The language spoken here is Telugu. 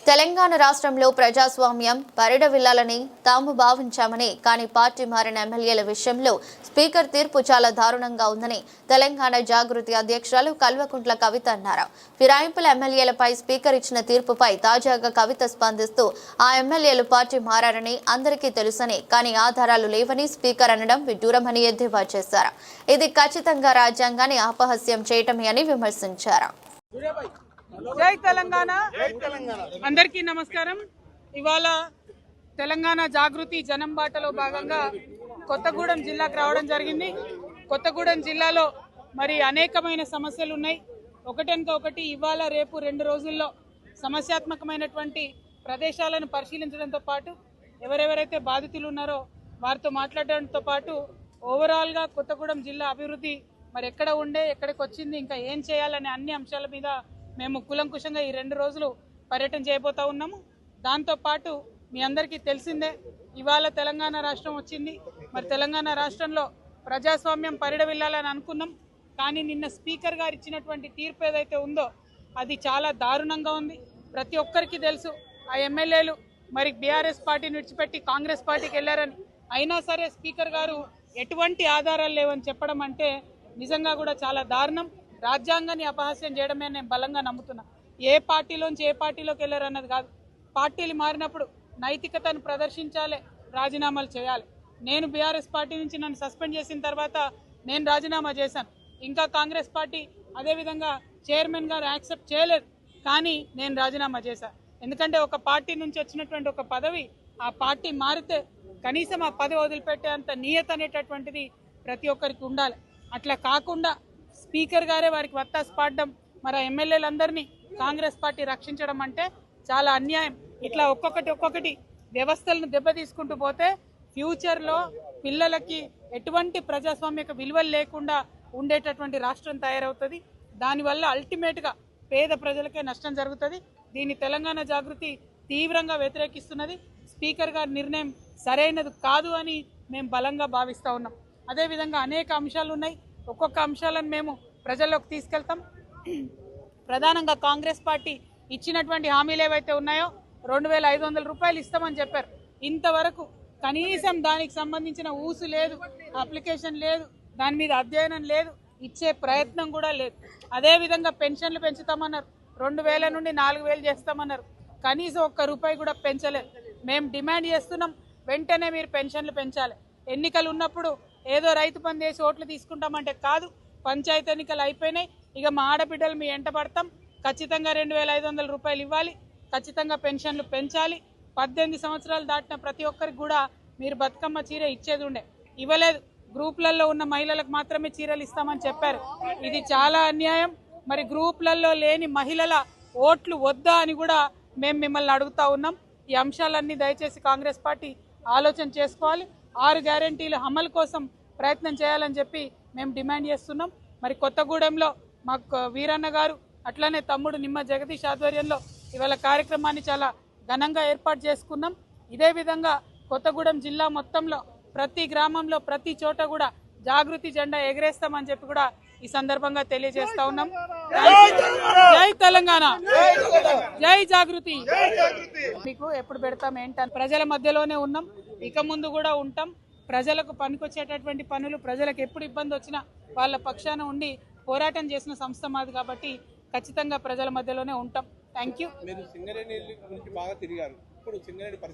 తెలంగాణ రాష్ట్రంలో ప్రజాస్వామ్యం పరిడవిల్లాలని తాము భావించామని, కానీ పార్టీ మారిన ఎమ్మెల్యేల విషయంలో స్పీకర్ తీర్పు చాలా దారుణంగా ఉందని తెలంగాణ జాగృతి అధ్యక్షురాలు కల్వకుంట్ల కవిత అన్నారు. ఫిరాయింపుల ఎమ్మెల్యేలపై స్పీకర్ ఇచ్చిన తీర్పుపై తాజాగా కవిత స్పందిస్తూ ఆ ఎమ్మెల్యేలు పార్టీ మారారని అందరికీ తెలుసని, కానీ ఆధారాలు లేవని స్పీకర్ అనడం విడ్డూరమని ఎద్దేవా చేశారు. ఇది ఖచ్చితంగా రాజ్యాంగాన్ని అపహాస్యం చేయటమే అని విమర్శించారు. జై తెలంగాణ. అందరికీ నమస్కారం. ఇవాళ తెలంగాణ జాగృతి జనం బాటలో భాగంగా కొత్తగూడెం జిల్లాకు రావడం జరిగింది. కొత్తగూడెం జిల్లాలో మరి అనేకమైన సమస్యలు ఉన్నాయి. ఒకటెనక ఒకటి ఇవాళ రేపు 2 రోజుల్లో సమస్యాత్మకమైనటువంటి ప్రదేశాలను పరిశీలించడంతో పాటు ఎవరెవరైతే బాధితులు ఉన్నారో వారితో మాట్లాడడంతో పాటు ఓవరాల్గా కొత్తగూడెం జిల్లా అభివృద్ధి మరి ఎక్కడ ఉండే ఎక్కడికి వచ్చింది, ఇంకా ఏం చేయాలనే అన్ని అంశాల మీద మేము కులంకుశంగా ఈ 2 రోజులు పర్యటన చేయబోతా ఉన్నాము. దాంతోపాటు మీ అందరికీ తెలిసిందే, ఇవాళ తెలంగాణ రాష్ట్రం వచ్చింది. మరి తెలంగాణ రాష్ట్రంలో ప్రజాస్వామ్యం పరిడవిల్లాలని అనుకున్నాం. కానీ నిన్న స్పీకర్ గారు ఇచ్చినటువంటి తీర్పు ఏదైతే ఉందో అది చాలా దారుణంగా ఉంది. ప్రతి ఒక్కరికి తెలుసు ఆ ఎమ్మెల్యేలు మరి బీఆర్ఎస్ పార్టీని విడిచిపెట్టి కాంగ్రెస్ పార్టీకి వెళ్ళారని. అయినా సరే స్పీకర్ గారు ఎటువంటి ఆధారాలు లేవని చెప్పడం అంటే నిజంగా కూడా చాలా దారుణం. రాజ్యాంగాన్ని అపహాస్యం చేయడమే నేను బలంగా నమ్ముతున్నా. ఏ పార్టీలోంచి ఏ పార్టీలోకి వెళ్ళారు అన్నది కాదు. పార్టీలు మారినప్పుడు నైతికతను ప్రదర్శించాలి, రాజీనామాలు చేయాలి. నేను బీఆర్ఎస్ పార్టీ నుంచి నన్ను సస్పెండ్ చేసిన తర్వాత నేను రాజీనామా చేశాను. ఇంకా కాంగ్రెస్ పార్టీ అదేవిధంగా చైర్మన్ గారు యాక్సెప్ట్ చేయలేదు, కానీ నేను రాజీనామా చేశాను. ఎందుకంటే ఒక పార్టీ నుంచి వచ్చినటువంటి ఒక పదవి ఆ పార్టీ మారితే కనీసం ఆ పదవి వదిలిపెట్టే అంత నియత అనేటటువంటిది ప్రతి ఒక్కరికి ఉండాలి. అట్లా కాకుండా స్పీకర్ గారే వారికి వత్తాసు పాడడం, మరి ఎమ్మెల్యేలందరినీ కాంగ్రెస్ పార్టీ రక్షించడం అంటే చాలా అన్యాయం. ఇట్లా ఒక్కొక్కటి వ్యవస్థలను దెబ్బతీసుకుంటూ పోతే ఫ్యూచర్లో పిల్లలకి ఎటువంటి ప్రజాస్వామ్యక విలువలు లేకుండా ఉండేటటువంటి రాష్ట్రం తయారవుతుంది. దానివల్ల అల్టిమేట్గా పేద ప్రజలకే నష్టం జరుగుతుంది. దీన్ని తెలంగాణ జాగృతి తీవ్రంగా వ్యతిరేకిస్తున్నది. స్పీకర్ గారి నిర్ణయం సరైనది కాదు అని మేము బలంగా భావిస్తూ ఉన్నాం. అదేవిధంగా అనేక అంశాలు ఉన్నాయి. ఒక్కొక్క అంశాలను మేము ప్రజల్లోకి తీసుకెళ్తాం. ప్రధానంగా కాంగ్రెస్ పార్టీ ఇచ్చినటువంటి హామీలు ఏవైతే ఉన్నాయో 2500 రూపాయలు ఇస్తామని చెప్పారు. ఇంతవరకు కనీసం దానికి సంబంధించిన ఊసు లేదు, అప్లికేషన్ లేదు, దాని మీద అధ్యయనం లేదు, ఇచ్చే ప్రయత్నం కూడా లేదు. అదేవిధంగా పెన్షన్లు పెంచుతామన్నారు, 2000 నుండి 4000 చేస్తామన్నారు. కనీసం ₹1 కూడా పెంచలేదు. మేము డిమాండ్ చేస్తున్నాం, వెంటనే మీరు పెన్షన్లు పెంచాలి. ఎన్నికలు ఉన్నప్పుడు ఏదో రైతు పని చేసి ఓట్లు తీసుకుంటామంటే కాదు. పంచాయతీ ఎన్నికలు అయిపోయినాయి, ఇక మా ఆడబిడ్డలు మీ ఎంట పడతాం. ఖచ్చితంగా 2500 రూపాయలు ఇవ్వాలి, ఖచ్చితంగా పెన్షన్లు పెంచాలి. 18 సంవత్సరాలు దాటిన ప్రతి ఒక్కరికి కూడా మీరు బతుకమ్మ చీర ఇచ్చేది ఉండే, ఇవ్వలేదు. గ్రూపులలో ఉన్న మహిళలకు మాత్రమే చీరలు ఇస్తామని చెప్పారు. ఇది చాలా అన్యాయం. మరి గ్రూపులలో లేని మహిళల ఓట్లు వద్దా అని కూడా మేము మిమ్మల్ని అడుగుతా ఉన్నాం. ఈ అంశాలన్నీ దయచేసి కాంగ్రెస్ పార్టీ ఆలోచన చేసుకోవాలి. 6 గ్యారెంటీల అమలు కోసం ప్రయత్నం చేయాలని చెప్పి మేము డిమాండ్ చేస్తున్నాం. మరి కొత్తగూడెంలో మాకు వీరన్న గారు అట్లానే తమ్ముడు నిమ్మ జగదీష్ ఆధ్వర్యంలో ఇవాళ కార్యక్రమాన్ని చాలా ఘనంగా ఏర్పాటు చేసుకున్నాం. ఇదే విధంగా కొత్తగూడెం జిల్లా మొత్తంలో ప్రతి గ్రామంలో ప్రతి చోట కూడా జాగృతి జెండా ఎగరేస్తామని చెప్పి కూడా ఈ సందర్భంగా తెలియజేస్తా ఉన్నాం. జై తెలంగాణ, జై జాగృతి. మీకు ఎప్పుడు పెడతాం ఏంటని ప్రజల మధ్యలోనే ఉన్నాం, ఇక ముందు కూడా ఉంటాం. ప్రజలకు పనికొచ్చేటటువంటి పనులు, ప్రజలకు ఎప్పుడు ఇబ్బంది వచ్చినా వాళ్ళ పక్షాన ఉండి పోరాటం చేసిన సంస్థ మాది కాబట్టి ఖచ్చితంగా ప్రజల మధ్యలోనే ఉంటాం. Thank you.